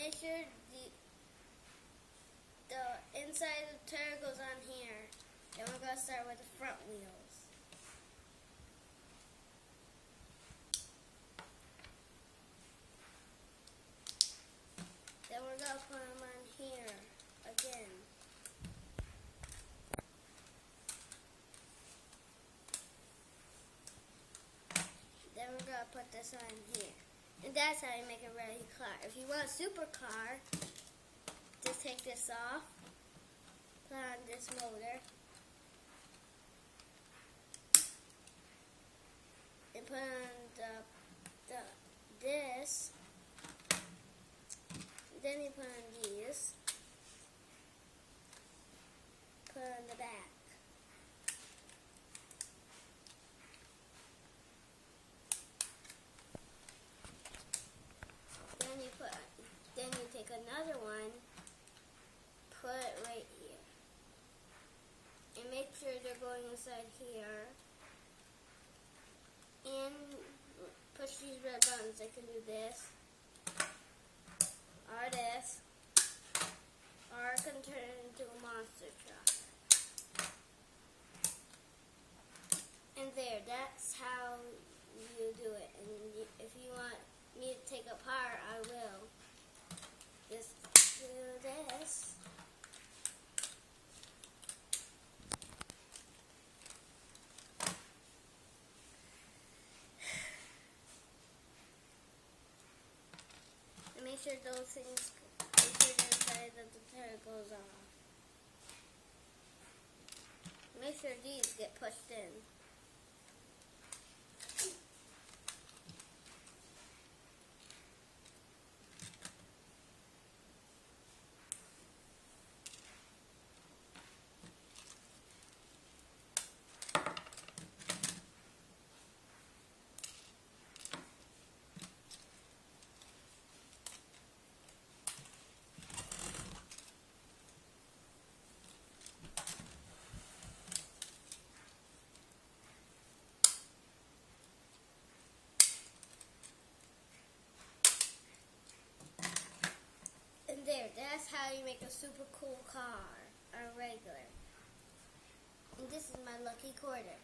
make sure the inside of the tire goes on here. Then we're going to start with the front wheels. Then we're going to put them on here again. Then we're going to put this on here. And that's how you make a rally car. If you want a supercar, just take this off, put on this motor, and put on this. Then you put on these, put on the back. Then you take another one, put it right here, and make sure they're going inside here, and push these red buttons. I can do this, or this, or I can turn it into a monster truck. And there, that's how you do it. And if you want me to take apart, I will. Just do this. And make sure those things, make sure the inside of the tire goes off. Make sure these get pushed in. There, that's how you make a super cool car, or regular. And this is my lucky quarter.